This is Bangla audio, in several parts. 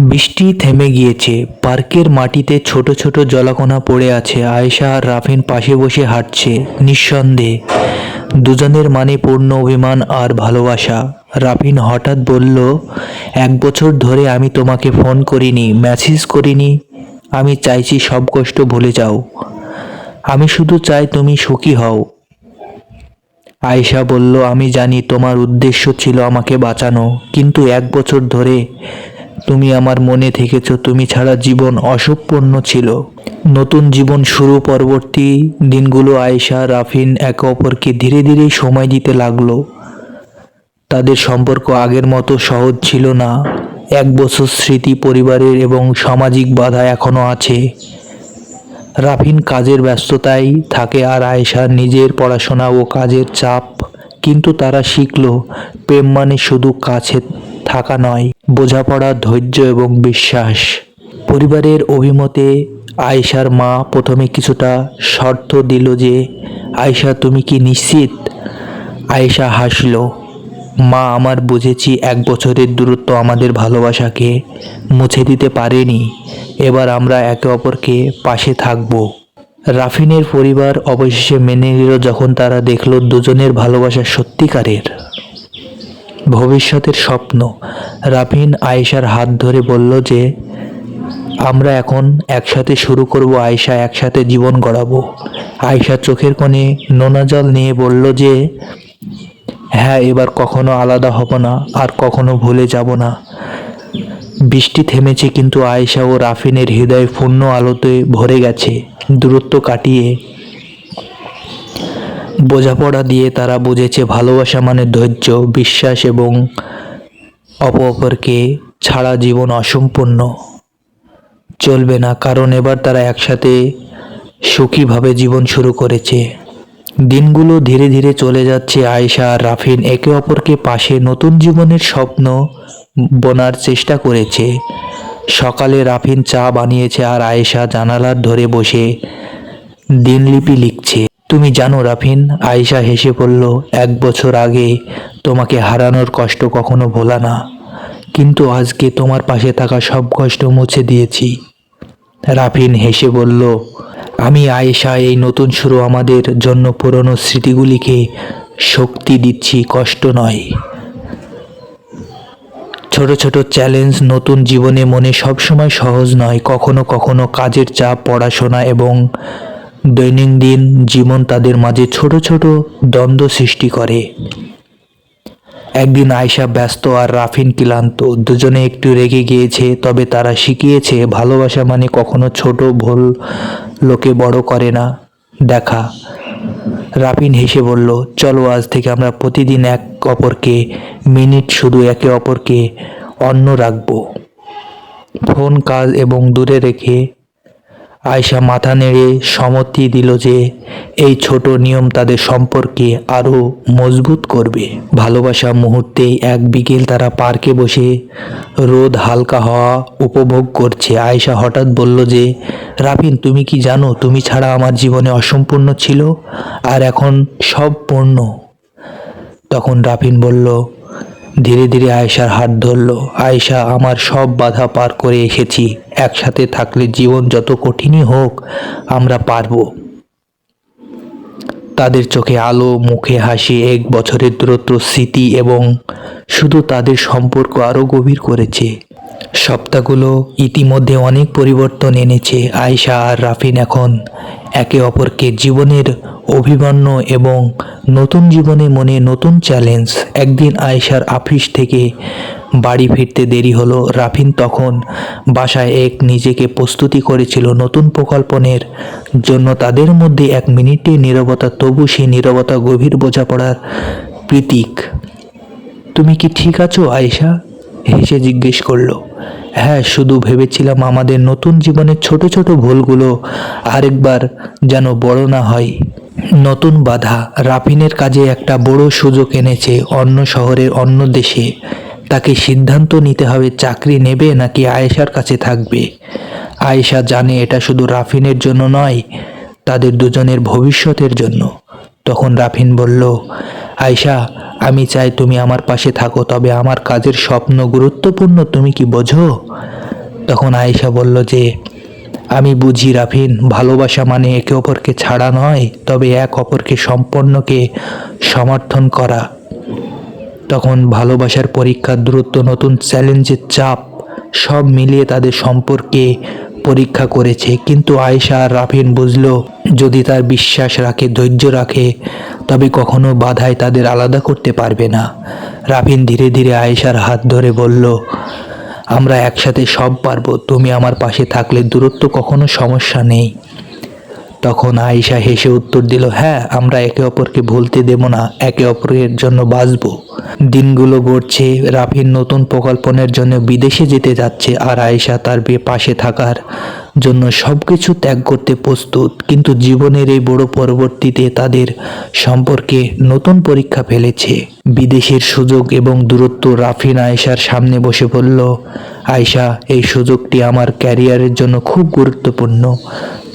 বৃষ্টি থেমে গিয়েছে। পার্কের মাটিতে ছোট ছোট জলাকণা পড়ে আছে। আয়েশা আর রাফিন পাশে বসে হাঁটছে, নিঃসন্দেহে দুজনের মানে পূর্ণ অভিমান আর ভালোবাসা। রাফিন হঠাৎ বলল, 1 বছর ধরে আমি তোমাকে ফোন করিনি, মেসেজ করিনি। আমি চাইছি সব কষ্ট ভুলে যাও। আমি শুধু চাই তুমি সুখী হও। আয়েশা বলল, আমি জানি তোমার উদ্দেশ্য ছিল আমাকে বাঁচানো, কিন্তু 1 বছর ধরে তুমি আমার মনে থেকেছো। তুমি ছাড়া জীবন অসম্পূর্ণ ছিল। নতুন জীবন শুরু পরবর্তী দিনগুলো আয়েশা রাফিন একে অপরকে ধীরে ধীরে সময় দিতে লাগলো। তাদের সম্পর্ক আগের মতো সহজ ছিল না। 1 বছর স্মৃতি, পরিবারের এবং সামাজিক বাধা এখনো আছে। রাফিন কাজের ব্যস্ততায় থাকে আর আয়েশা নিজের পড়াশোনা ও কাজের চাপ। কিন্তু তারা শিখলো, প্রেম মানে শুধু কাছে থাকা নয়, বোঝাপড়া, ধৈর্য এবং বিশ্বাস। পরিবারের অভিমতে আয়েশার মা প্রথমে কিছুটা শর্ত দিল যে, আয়েশা তুমি কি নিশ্চিত? আয়েশা হাসল, মা আমার বুঝেছি 1 বছরের দূরত্ব আমাদের ভালোবাসাকে মুছে দিতে পারেনি। এবার আমরা একে অপরকে পাশে থাকব। রাফিনের পরিবার অবশেষে মেনে নিল যখন তারা দেখলো দুজনের ভালোবাসা সত্যিকারের। ভবিষ্যতের স্বপ্ন। রাফিন আয়েশার হাত ধরে বলল যে, আমরা এখন একসাথে শুরু করব, আয়েশা একসাথে জীবন গড়াবো। আয়েশা চোখের কোণে নোনা জল নিয়ে বলল যে, হ্যাঁ, এবার কখনো আলাদা হব না আর কখনো ভুলে যাব না। বৃষ্টি থেমেছে, কিন্তু আয়েশা ও রাফিনের হৃদয় পূর্ণ আলোতে ভরে গেছে। দূরত্ব কাটিয়ে, বোঝাপড়া দিয়ে তারা বুঝেছে ভালোবাসা মানে ধৈর্য, বিশ্বাস এবং অপরকে ছাড়া জীবন অসম্পূর্ণ চলবে না। কারণ এবার তারা একসাথে সুখীভাবে জীবন শুরু করেছে। দিনগুলো ধীরে ধীরে চলে যাচ্ছে। আয়েশা আর রাফিন একে অপরকে পাশে নতুন জীবনের স্বপ্ন বোনার চেষ্টা করেছে। সকালে রাফিন চা বানিয়েছে আর আয়েশা জানালার ধরে বসে দিনলিপি লিখছে। তুমি জানো রাফিন, আয়েশা হেসে বলল, 1 বছর আগে তোমাকে হারানোর কষ্ট কখনো ভোলা না, কিন্তু আজকে তোমার পাশে থাকা সব কষ্ট মুছে দিয়েছি। রাফিন হেসে বলল, আমি আয়েশা, এই নতুন শুরু আমাদের জন্য পুরনো স্মৃতিগুলিকে শক্তি দিচ্ছি, কষ্ট নয়। ছোট ছোট চ্যালেঞ্জ নতুন জীবনে মনে সবসময় সহজ নয়। কখনো কখনো কাজের চাপ, পড়াশোনা এবং দৈনন্দিন জীবন তাদের মাঝে ছোট ছোট দ্বন্দ্ব সৃষ্টি করে। একদিন আয়েশা ব্যস্ত আর রাফিন ক্লান্ত। দুজনে একটু রেগে গিয়েছে, তবে তারা শিখিয়েছে ভালোবাসা মানে কখনো ছোট ভুল লোকে বড় করে না দেখা। রাফিন হেসে বলল, চলো আজ থেকে আমরা প্রতিদিন এক অপরকে মিনিট শুধু একে অপরকে অন্য রাখবো। ফোন, কাজ এবং দূরে রেখে আয়েশা মাথা নেড়ে সম্মতি দিল যে এই ছোট নিয়ম তাদের সম্পর্কে আরও মজবুত করবে। ভালোবাসা মুহূর্তেই এক বিকেল তারা পার্কে বসে রোদ হালকা হওয়া উপভোগ করছে। আয়েশা হঠাৎ বলল যে, রাফিন তুমি কি জানো, তুমি ছাড়া আমার জীবনে অসম্পূর্ণ ছিল আর এখন সব পূর্ণ। তখন রাফিন বলল, ধীরে ধীরে আয়েশার হাত ধরল, আয়েশা আমার সব বাধা পার করে এসেছি। একসাথে থাকলে জীবন যত কঠিনই হোক আমরা পারবো। তাদের চোখে আলো, মুখে হাসি, 1 বছরের দূরত্ব স্মৃতি এবং শুধু তাদের সম্পর্ক আরও গভীর করেছে। সপ্তাহগুলো ইতিমধ্যে অনেক পরিবর্তন এনেছে। আয়েশা আর রাফিন এখন একে অপরকে জীবনের অভিমন্য এবং নতুন জীবনে মনে নতুন চ্যালেঞ্জ। একদিন আয়েশার অফিস থেকে বাড়ি ফিরতে দেরি হলো। রাফিন তখন বাসায় নিজেকে প্রস্তুতি করেছিল নতুন প্রকল্পনের জন্য। তাদের মধ্যে 1 মিনিটের নীরবতা, তবু সেই নীরবতা গভীর বোঝাপড়ার প্রতীক। তুমি কি ঠিক আছো আয়েশা? হেসে জিজ্ঞেস করলো। হ্যাঁ, শুধু ভেবেছিলাম আমাদের নতুন জীবনের ছোট ছোট ভুলগুলো আরেকবার যেন বড় না হয়। নতুন বাধা। রাফিনের কাজে একটা বড় সুযোগ এনেছে, অন্য শহরের, অন্য দেশে। তাকে সিদ্ধান্ত নিতে হবে চাকরি নেবে নাকি আয়েশার কাছে থাকবে। আয়েশা জানে এটা শুধু রাফিনের জন্য নয়, তাদের দুজনের ভবিষ্যতের জন্য। তখন রাফিন বলল, আয়শা, আমি চাই তুমি আমার পাশে থাকো, তবে আমার কাজের স্বপ্ন গুরুত্বপূর্ণ, তুমি কি বোঝো? তখন আয়েশা বলল যে, আমি বুঝি রাফিন, ভালোবাসা মানে একে অপরকে ছাড়া নয়, তবে এক অপরকে সম্পূর্ণকে সমর্থন করা। তখন ভালোবাসার পরীক্ষার দূরত্ব, নতুন চ্যালেঞ্জের চাপ, সব মিলিয়ে তাদের সম্পর্কে পরীক্ষা করেছে। কিন্তু আয়েশা আর রাফিন বুঝলো, যদি তার বিশ্বাস রাখে, ধৈর্য রাখে, তবে কখনো বাধায় তাদের আলাদা করতে পারবে না। রাফিন ধীরে ধীরে আয়েশার হাত ধরে বলল, আমরা একসাথে সব পারবো, তুমি আমার পাশে থাকলে দূরত্ব কখনো সমস্যা নেই। তখন আয়েশা হেসে উত্তর দিল, হ্যাঁ, আমরা একে অপরকে ভুলতে দেব না, একে অপরের জন্য বাঁচবো। দিনগুলো গড়ছে, রাফিন নতুন প্রকল্পনের জন্য বিদেশে যেতে যাচ্ছে, আর আয়েশা তার পাশে থাকার জন্য সবকিছু ত্যাগ করতে প্রস্তুত। কিন্তু জীবনের এই বড় পরবর্তীতে তাদের সম্পর্কে নতুন পরীক্ষা ফেলেছে। বিদেশের সুযোগ এবং দূরত্ব। রাফিন আয়েশার সামনে বসে বলল, আয়েশা, এই সুযোগটি আমার ক্যারিয়ারের জন্য খুব গুরুত্বপূর্ণ,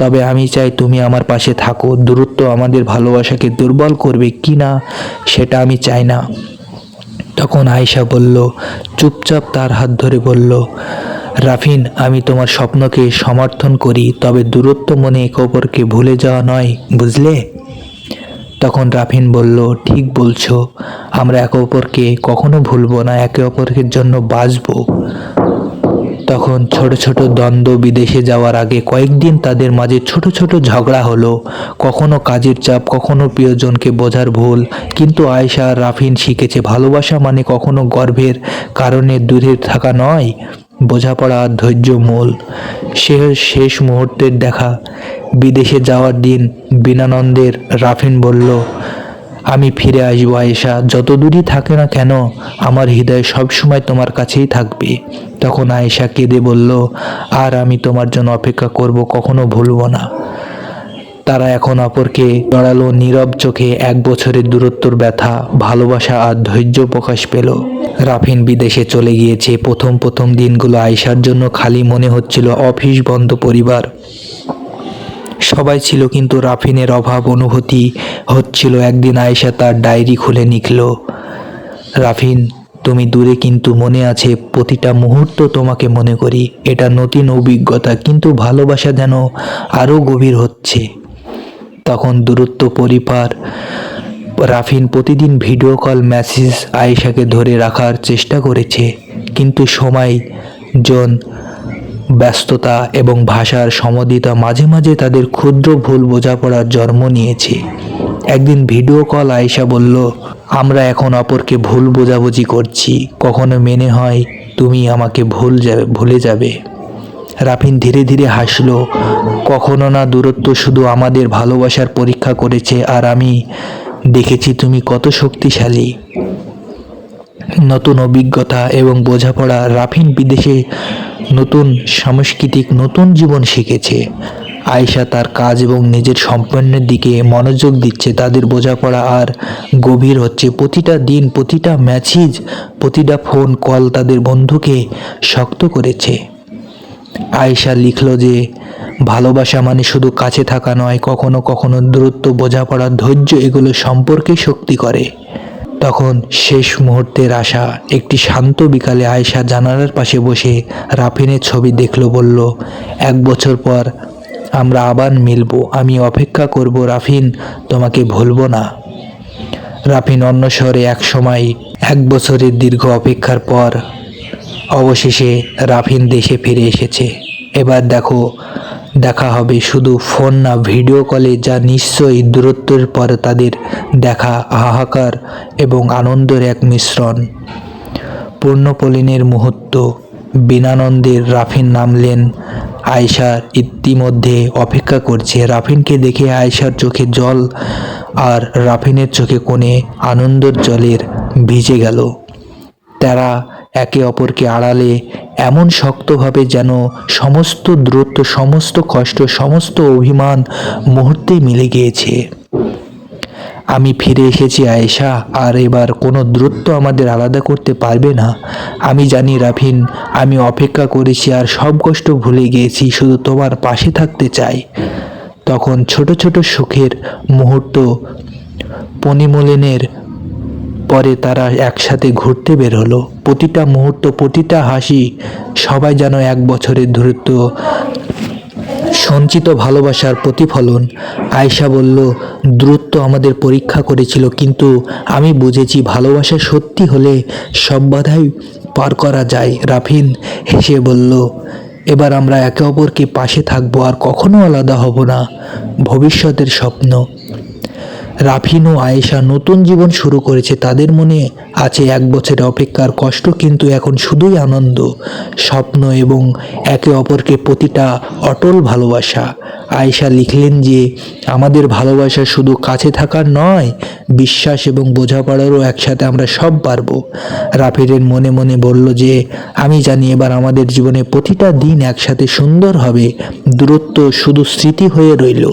তবে আমি চাই তুমি আমার পাশে থাকো। দূরত্ব আমাদের ভালোবাসাকে দুর্বল করবে কি না সেটা আমি চাই না। তখন আয়েশা বলল, চুপচাপ তার হাত ধরে বলল, রাফিন, আমি তোমার স্বপ্নকে সমর্থন করি, তবে দূরত্ব মনে একে অপরকে ভুলে যাওয়া নয়, বুঝলে? তখন রাফিন বলল, ঠিক বলছো, আমরা একে অপরকে কখনো ভুলবো না, একে অপরের জন্য বাঁচবো। তখন ছোট ছোট দ্বন্দ্ব। বিদেশে যাওয়ার আগে কয়েকদিন তাদের মাঝে ছোট ছোট ঝগড়া হলো, কখনো কাজের চাপ, কখনো প্রিয়জনকে বোঝার ভুল। কিন্তু আয়েশা আর রাফিন শিখেছে, ভালোবাসা মানে কখনো গর্বের কারণে দূরে থাকা নয়, বোঝাপড়া আর ধৈর্য মূল। শেষ মুহূর্তের দেখা। বিদেশে যাওয়ার দিন বিনানন্দের রাফিন বলল, আমি ফিরে আসবো আয়েশা, যত দূরই থাকে না কেন, আমার হৃদয় সবসময় তোমার কাছেই থাকবে। তখন আয়েশা কেঁদে বলল, আর আমি তোমার জন্য অপেক্ষা করব, কখনো ভুলবো না। তারা এখন অপরকে জড়ালো নীরব চোখে। 1 বছরের দূরত্বর ব্যথা, ভালোবাসা আর ধৈর্য প্রকাশ পেল। রাফিন বিদেশে চলে গিয়েছে। প্রথম দিনগুলো আয়েশার জন্য খালি মনে হচ্ছিল, অফিস বন্ধ, পরিবার সবাই ছিল, কিন্তু রাফিনের অভাব অনুভূতি হচ্ছিল। একদিন আয়েশা তার ডায়েরি খুলে লিখল, রাফিন, তুমি দূরে কিন্তু মনে আছে, প্রতিটা মুহূর্ত তোমাকে মনে করি। এটা নতুন অভিজ্ঞতা, কিন্তু ভালোবাসা যেন আরও গভীর হচ্ছে। তখন দূরত্ব পরিবার। রাফিন প্রতিদিন ভিডিও কল, মেসেজ আয়েশাকে ধরে রাখার চেষ্টা করেছে, কিন্তু সময়, জন, ব্যস্ততা এবং ভাষার সমধিতা মাঝে মাঝে তাদের ক্ষুদ্র ভুল বোঝাপড়ার জন্ম নিয়েছে। একদিন ভিডিও কল আয়েশা বলল, আমরা এখন অপরকে ভুল বোঝাবুঝি করছি, কখনো মেনে হয় তুমি আমাকে ভুলে যাবে। রাফিন ধীরে ধীরে হাসলো, কখনো না, দূরত্ব শুধু আমাদের ভালোবাসার পরীক্ষা করেছে, আর আমি দেখেছি তুমি কত শক্তিশালী। নতুন অভিজ্ঞতা এবং বোঝাপড়া। রাফিন বিদেশে নতুন সাংস্কৃতিক, নতুন জীবন শিখেছে। আয়েশা তার কাজ এবং নিজের সম্পন্নের দিকে মনোযোগ দিচ্ছে। তাদের বোঝাপড়া আর গভীর হচ্ছে। প্রতিটা দিন, প্রতিটা মেসেজ, প্রতিটা ফোন কল তাদের বন্ধুকে শক্ত করেছে। আয়েশা লিখল যে, ভালোবাসা মানে শুধু কাছে থাকা নয়, কখনো কখনো দূরত্ব, বোঝাপড়া, ধৈর্য, এগুলো সম্পর্কে শক্তি করে। তখন শেষ মুহূর্তের আশা। একটি শান্ত বিকালে আয়েশা জানালার পাশে বসে রাফিনের ছবি দেখল, বলল, 1 বছর পর আমরা আবার মিলব, আমি অপেক্ষা করব রাফিন, তোমাকে ভুলব না। রাফিন অন্য শহরে। এক সময় 1 বছরের দীর্ঘ অপেক্ষার পর অবশেষে রাফিন দেশে ফিরে এসেছে। এবার দেখা হবে শুধু ফোন না, ভিডিও কলে, যা নিশ্চয়ই দূরত্বের পর তাদের দেখা হাহাকার এবং আনন্দের এক মিশ্রণ। পূর্ণপলিনের মুহূর্ত। বিনানন্দের রাফিন নামলেন। আয়েশা ইতিমধ্যে অপেক্ষা করছে। রাফিনকে দেখে আয়েশার চোখে জল আর রাফিনের চোখে কোণে আনন্দের জলের ভিজে গেল। তারা একে অপরকে আড়ালে এমন শক্তভাবে, যেন সমস্ত দূরত্ব, সমস্ত কষ্ট, সমস্ত অভিমান মুহূর্তে মিলে গিয়েছে। আমি ফিরে এসেছি আয়েশা, আর এবার কোনো দূরত্ব আমাদের আলাদা করতে পারবে না। আমি জানি রাফিন, আমি অপেক্ষা করেছি আর সব কষ্ট ভুলে গিয়েছি, শুধু তোমার পাশে থাকতে চাই। তখন ছোট ছোট সুখের মুহূর্ত পনিমলেনের পরে তারা একসাথে ঘুরতে বের হলো। প্রতিটা মুহূর্ত, প্রতিটা হাসি, সবাই যেন 1 বছরের দূরত্ব সঞ্চিত ভালোবাসার প্রতিফলন। আয়েশা বলল, দূরত্ব আমাদের পরীক্ষা করেছিল, কিন্তু আমি বুঝেছি ভালোবাসা সত্যি হলে সব বাধাই পার করা যায়। রাফিন হেসে বলল, এবার আমরা একে অপরকে পাশে থাকবো, আর কখনো আলাদা হব না। ভবিষ্যতের স্বপ্ন। রাফিন ও আয়েশা নতুন জীবন শুরু করেছে। তাদের মনে আছে 1 বছরের অপেক্ষার কষ্ট, কিন্তু এখন শুধুই আনন্দ, স্বপ্ন এবং একে অপরকে প্রতিটা অটল ভালোবাসা। আয়েশা লিখলেন যে, আমাদের ভালোবাসা শুধু কাছে থাকার নয়, বিশ্বাস এবং বোঝাপড়ারও। একসাথে আমরা সব পারবো। রাফিনের মনে মনে বলল যে, আমি জানি এবার আমাদের জীবনে প্রতিটা দিন একসাথে সুন্দর হবে। দূরত্ব শুধু স্মৃতি হয়ে রইল।